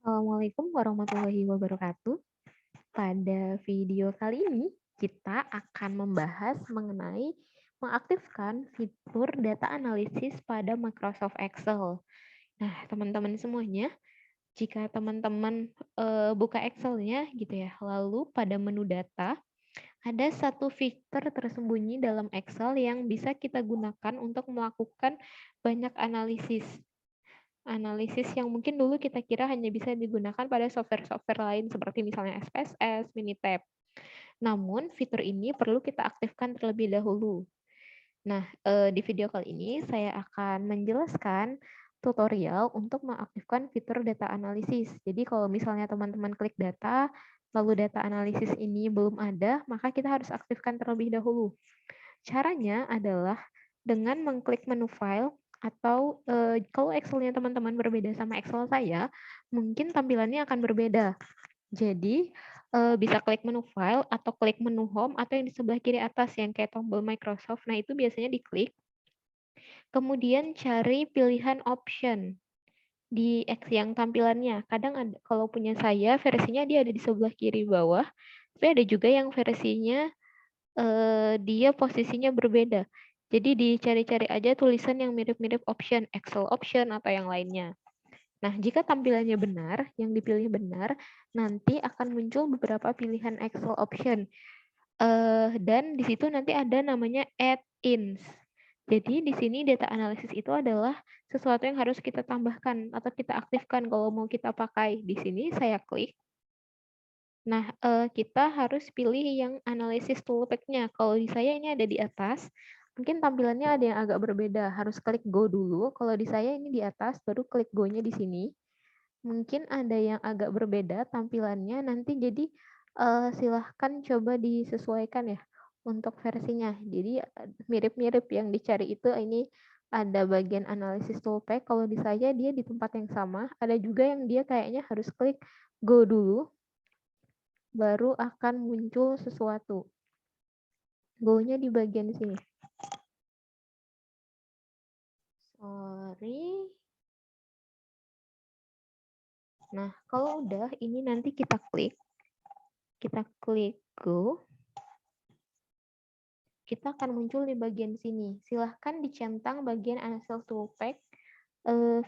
Assalamualaikum warahmatullahi wabarakatuh. Pada video kali ini, kita akan membahas mengenai mengaktifkan fitur data analisis pada Microsoft Excel. Nah, teman-teman semuanya, jika teman-teman buka Excel-nya gitu ya, lalu pada menu data, ada satu fitur tersembunyi dalam Excel yang bisa kita gunakan untuk melakukan banyak analisis. Analisis yang mungkin dulu kita kira hanya bisa digunakan pada software-software lain seperti misalnya SPSS, Minitab. Namun, fitur ini perlu kita aktifkan terlebih dahulu. Nah, di video kali ini saya akan menjelaskan tutorial untuk mengaktifkan fitur data analisis. Jadi kalau misalnya teman-teman klik data, lalu data analisis ini belum ada, maka kita harus aktifkan terlebih dahulu. Caranya adalah dengan mengklik menu file atau, kalau Excel-nya teman-teman berbeda sama Excel saya, mungkin tampilannya akan berbeda. Jadi, bisa klik menu file atau klik menu home atau yang di sebelah kiri atas yang kayak tombol Microsoft. Nah, itu biasanya diklik, kemudian cari pilihan option di X yang tampilannya. Kadang ada kalau punya saya versinya dia ada di sebelah kiri bawah, tapi ada juga yang versinya dia posisinya berbeda. Jadi dicari-cari aja tulisan yang mirip-mirip option, Excel option atau yang lainnya. Nah, jika tampilannya benar, yang dipilih benar, nanti akan muncul beberapa pilihan Excel option. Dan di situ nanti ada namanya add-ins. Jadi di sini data analisis itu adalah sesuatu yang harus kita tambahkan atau kita aktifkan kalau mau kita pakai. Di sini saya klik. Nah, kita harus pilih yang analisis toolpath-nya. Kalau di saya ini ada di atas, mungkin tampilannya ada yang agak berbeda, harus klik go dulu. Kalau di saya ini di atas, baru klik go-nya di sini. Mungkin ada yang agak berbeda tampilannya, nanti jadi, silahkan coba disesuaikan ya untuk versinya. Jadi, mirip-mirip yang dicari itu ini ada bagian analisis toolpath, kalau di saya dia di tempat yang sama, ada juga yang dia kayaknya harus klik go dulu, baru akan muncul sesuatu. Go-nya di bagian sini. Sorry. Nah, kalau udah, ini nanti kita klik go, kita akan muncul di bagian sini. Silahkan dicentang bagian Ansel Toolpath.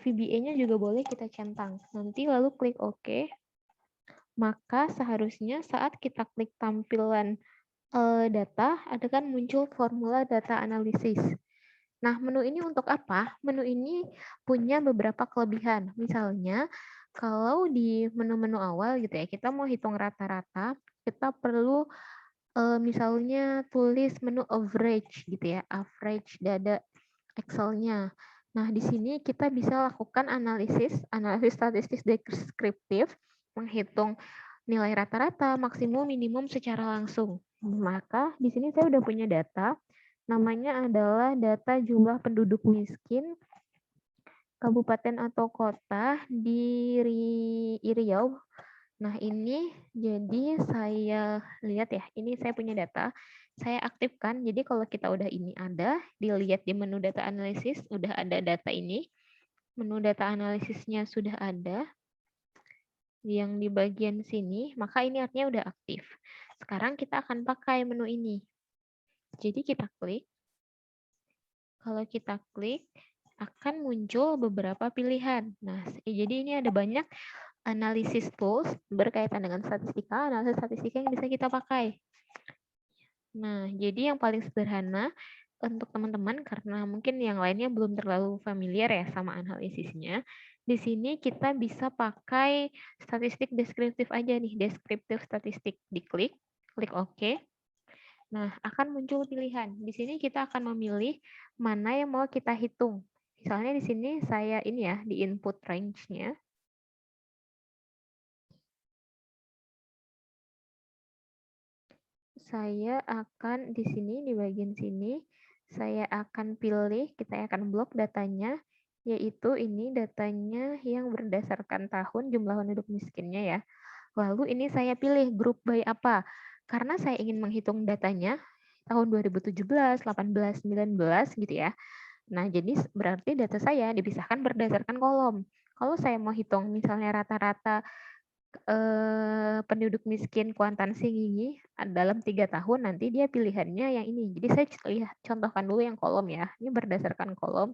VBA-nya juga boleh kita centang. Nanti lalu klik OK. Maka seharusnya saat kita klik tampilan data, ada kan muncul formula data analisis. Nah, menu ini untuk apa? Menu ini punya beberapa kelebihan. Misalnya, kalau di menu-menu awal gitu ya, kita mau hitung rata-rata, kita perlu misalnya tulis menu average gitu ya, average data Excel-nya. Nah, di sini kita bisa lakukan analisis statistik deskriptif, menghitung nilai rata-rata, maksimum, minimum secara langsung. Maka di sini saya udah punya data, namanya adalah data jumlah penduduk miskin kabupaten atau kota di Riau. Nah, ini jadi saya lihat ya, ini saya punya data, saya aktifkan. Jadi kalau kita udah ini ada, dilihat di menu data analisis, udah ada data ini. Menu data analisisnya sudah ada, yang di bagian sini, maka ini artinya udah aktif. Sekarang kita akan pakai menu ini. Jadi kita klik. Kalau kita klik, akan muncul beberapa pilihan. Nah, jadi ini ada banyak analisis tools berkaitan dengan statistika, analisis statistika yang bisa kita pakai. Nah, jadi yang paling sederhana untuk teman-teman karena mungkin yang lainnya belum terlalu familiar ya sama analisisnya. Di sini kita bisa pakai statistik deskriptif aja nih, deskriptif statistik. Diklik, klik OK. Nah, akan muncul pilihan. Di sini kita akan memilih mana yang mau kita hitung. Misalnya di sini saya ini ya, di input range-nya. Saya akan di sini, di bagian sini, saya akan pilih, kita akan blok datanya, yaitu ini datanya yang berdasarkan tahun jumlah penduduk miskinnya ya. Lalu ini saya pilih grup by apa. Karena saya ingin menghitung datanya tahun 2017, 18, 19 gitu ya. Nah, jadi berarti data saya dipisahkan berdasarkan kolom. Kalau saya mau hitung misalnya rata-rata penduduk miskin Kuantan Singingi dalam 3 tahun, nanti dia pilihannya yang ini. Jadi saya contohkan dulu yang kolom ya. Ini berdasarkan kolom.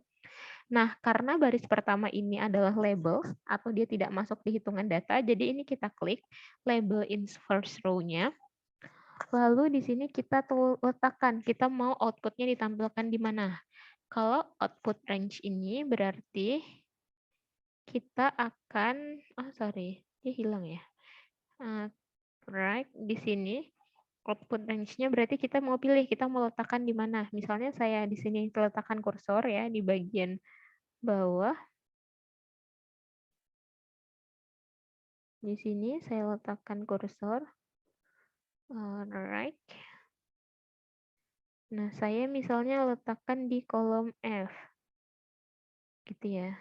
Nah, karena baris pertama ini adalah label atau dia tidak masuk di hitungan data, jadi ini kita klik label in first row-nya. Lalu di sini kita letakkan, kita mau output-nya ditampilkan di mana. Kalau output range ini berarti kita akan, dia hilang ya. Right, di sini output range-nya berarti kita mau pilih, kita mau letakkan di mana. Misalnya saya di sini letakkan kursor ya di bagian bawah. Di sini saya letakkan kursor. Alright. Nah, saya misalnya letakkan di kolom F. Gitu ya.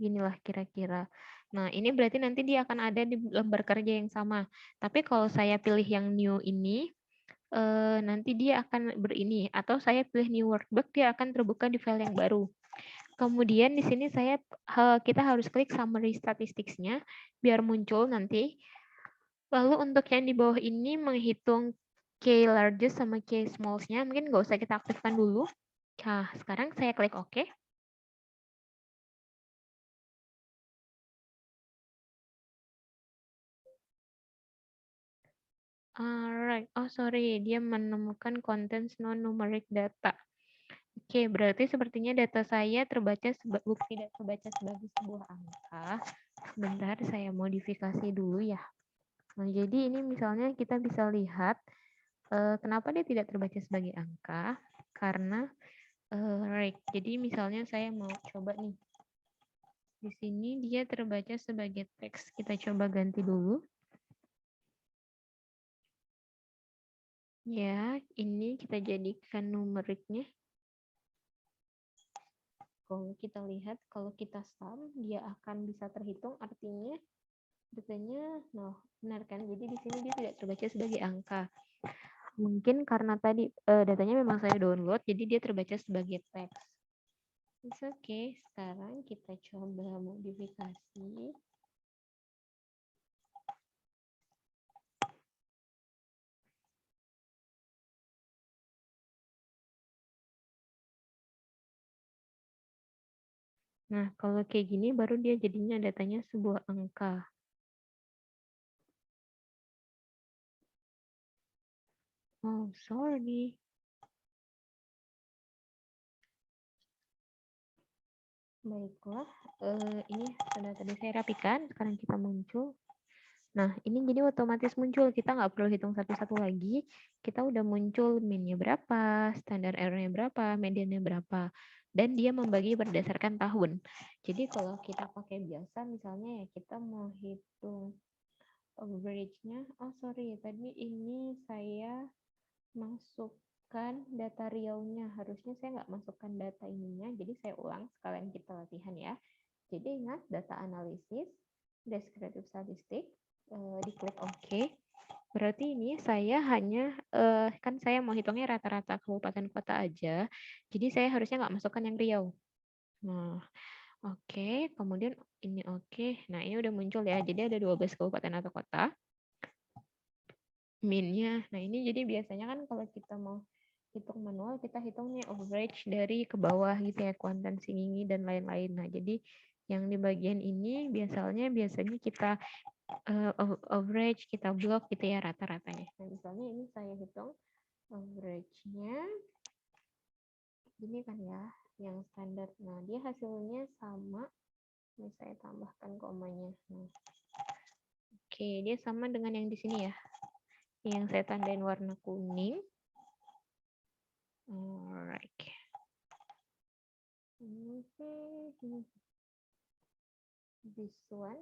Inilah kira-kira. Nah, ini berarti nanti dia akan ada di lembar kerja yang sama. Tapi kalau saya pilih yang new ini, nanti dia akan berini. Atau saya pilih new workbook, dia akan terbuka di file yang baru. Kemudian di sini kita harus klik summary statistics-nya biar muncul nanti. Lalu untuk yang di bawah ini menghitung key largest sama key smalls-nya, mungkin nggak usah kita aktifkan dulu. Nah, sekarang saya klik OK. Alright, sorry, dia menemukan contents non-numeric data. Oke, berarti sepertinya data saya tidak terbaca sebagai sebuah angka. Sebentar, saya modifikasi dulu ya. Nah, jadi ini misalnya kita bisa lihat kenapa dia tidak terbaca sebagai angka. Karena, right, jadi misalnya saya mau coba nih. Di sini dia terbaca sebagai teks. Kita coba ganti dulu. Ya, ini kita jadikan numeriknya. Kalau kita lihat, kalau kita sum, dia akan bisa terhitung, artinya datanya, benar kan? Jadi di sini dia tidak terbaca sebagai angka. Mungkin karena tadi datanya memang saya download, jadi dia terbaca sebagai teks. It's okay. Sekarang kita coba modifikasi. Nah, kalau kayak gini baru dia jadinya datanya sebuah angka. Oh, sorry. Baiklah, ini sudah tadi saya rapikan, sekarang kita muncul. Nah, ini jadi otomatis muncul, kita nggak perlu hitung satu-satu lagi, kita udah muncul min-nya berapa, standar error-nya berapa, median-nya berapa, dan dia membagi berdasarkan tahun. Jadi kalau kita pakai biasa, misalnya ya kita mau hitung average-nya, tadi ini saya masukkan data realnya, harusnya saya nggak masukkan data ininya, jadi saya ulang sekalian kita latihan ya. Jadi ingat, data analisis, descriptive statistik, diklik OK. Berarti ini saya hanya, kan saya mau hitungnya rata-rata kabupaten kota aja, jadi saya harusnya nggak masukkan yang Riau. Nah, oke, kemudian ini oke. Nah, ini udah muncul ya, jadi ada 12 kabupaten atau kota. Min-nya, nah ini jadi biasanya kan kalau kita mau hitung manual, kita hitung nih average dari ke bawah gitu ya, Kuantan Singingi dan lain-lain. Nah, jadi yang di bagian ini biasanya kita average, kita blok gitu ya rata-ratanya. Nah, misalnya ini saya hitung average-nya ini kan ya, yang standar. Nah, dia hasilnya sama. Ini saya tambahkan komanya. Nah, oke, dia sama dengan yang di sini ya. Yang saya tandain warna kuning. Alright. This one.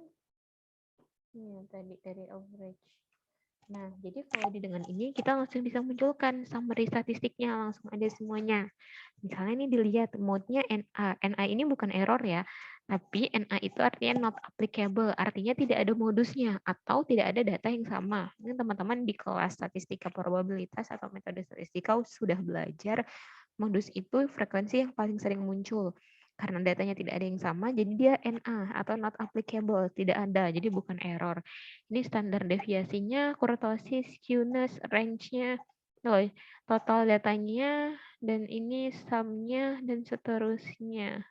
Ini tadi dari average. Nah, jadi kalau dengan ini kita langsung bisa munculkan summary statistiknya, langsung ada semuanya. Misalnya ini dilihat mode-nya NA. NA ini bukan error ya, tapi NA itu artinya not applicable, artinya tidak ada modusnya atau tidak ada data yang sama. Ini teman-teman di kelas statistika probabilitas atau metode statistika sudah belajar modus itu frekuensi yang paling sering muncul. Karena datanya tidak ada yang sama, jadi dia NA atau not applicable, tidak ada, jadi bukan error. Ini standar deviasinya, kurtosis, skewness, range-nya, total datanya, dan ini sum-nya, dan seterusnya.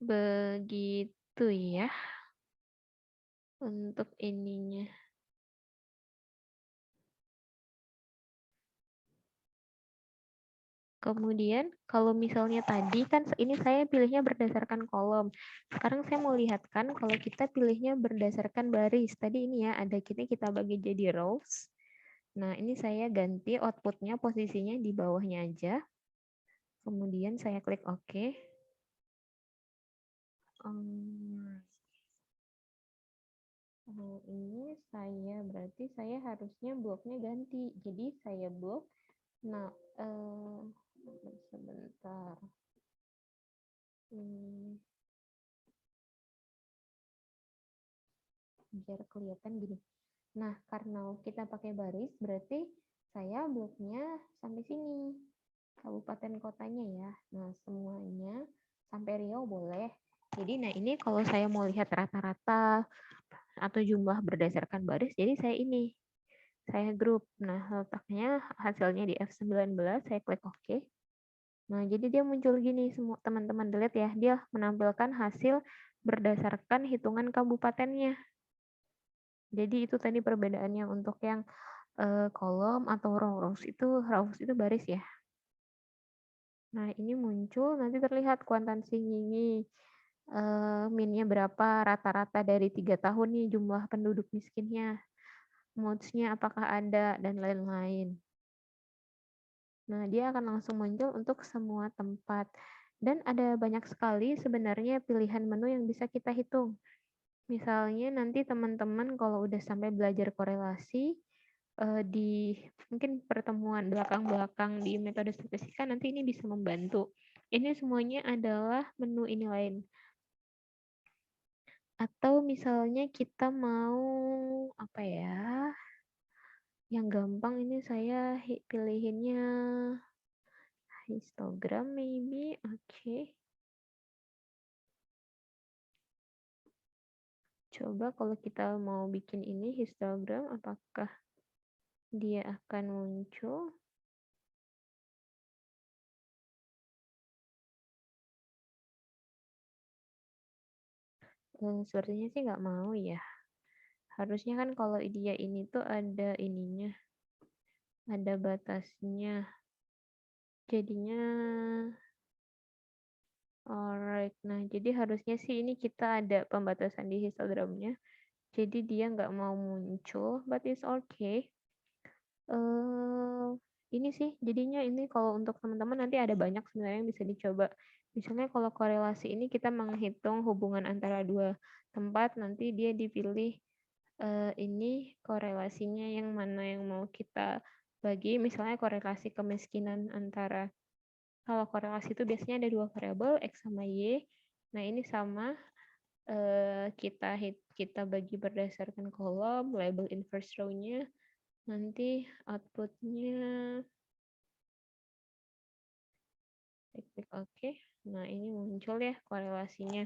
Begitu ya untuk ininya. Kemudian kalau misalnya tadi kan ini saya pilihnya berdasarkan kolom. Sekarang saya mau lihatkan kalau kita pilihnya berdasarkan baris. Tadi ini ya ada kita bagi jadi rows. Nah ini saya ganti outputnya posisinya di bawahnya aja. Kemudian saya klik OK. Ini berarti saya harusnya bloknya ganti. Jadi saya blok. Nah, sebentar. Biar kelihatan gini. Nah, karena kita pakai baris, berarti saya bloknya sampai sini. Kabupaten kotanya ya. Nah, semuanya sampai Riau boleh. Jadi, nah ini kalau saya mau lihat rata-rata atau jumlah berdasarkan baris, jadi saya ini. Saya grup. Nah, letaknya hasilnya di F19, saya klik OK. Nah, jadi dia muncul gini semua teman-teman lihat ya, dia menampilkan hasil berdasarkan hitungan kabupatennya. Jadi itu tadi perbedaannya untuk yang kolom atau rows itu baris ya. Nah, ini muncul nanti terlihat kuantansi Nyinyi minnya berapa, rata-rata dari 3 tahun nih jumlah penduduk miskinnya. Modes-nya apakah ada dan lain-lain. Nah, dia akan langsung muncul untuk semua tempat. Dan ada banyak sekali sebenarnya pilihan menu yang bisa kita hitung. Misalnya nanti teman-teman kalau udah sampai belajar korelasi di mungkin pertemuan belakang-belakang di metode statistika nanti ini bisa membantu. Ini semuanya adalah menu ini lain. Atau misalnya kita mau apa ya? Yang gampang ini saya pilihinnya histogram maybe. Oke. Coba kalau kita mau bikin ini histogram, apakah dia akan muncul? Sepertinya sih nggak mau ya. Harusnya kan kalau dia ini tuh ada ininya, ada batasnya. Jadinya, alright. Nah, jadi harusnya sih ini kita ada pembatasan di histogramnya. Jadi dia nggak mau muncul, but it's okay. Ini sih jadinya ini kalau untuk teman-teman nanti ada banyak sebenarnya yang bisa dicoba. Misalnya kalau korelasi ini kita menghitung hubungan antara dua tempat, nanti dia dipilih ini korelasinya yang mana yang mau kita bagi. Misalnya korelasi kemiskinan antara, kalau korelasi itu biasanya ada dua variabel X sama Y. Nah ini sama kita bagi berdasarkan kolom, label inverse row-nya. Nanti outputnya klik OK. Nah, ini muncul ya korelasinya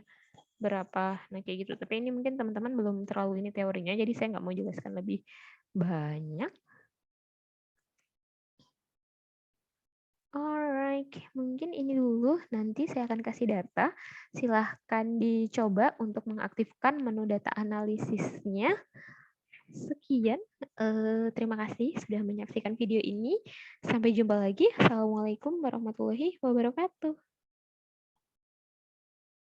berapa. Nah, kayak gitu. Tapi ini mungkin teman-teman belum terlalu ini teorinya, jadi saya nggak mau jelaskan lebih banyak. Alright, mungkin ini dulu. Nanti saya akan kasih data. Silahkan dicoba untuk mengaktifkan menu data analisisnya. Sekian, terima kasih sudah menyaksikan video ini. Sampai jumpa lagi. Assalamualaikum warahmatullahi wabarakatuh.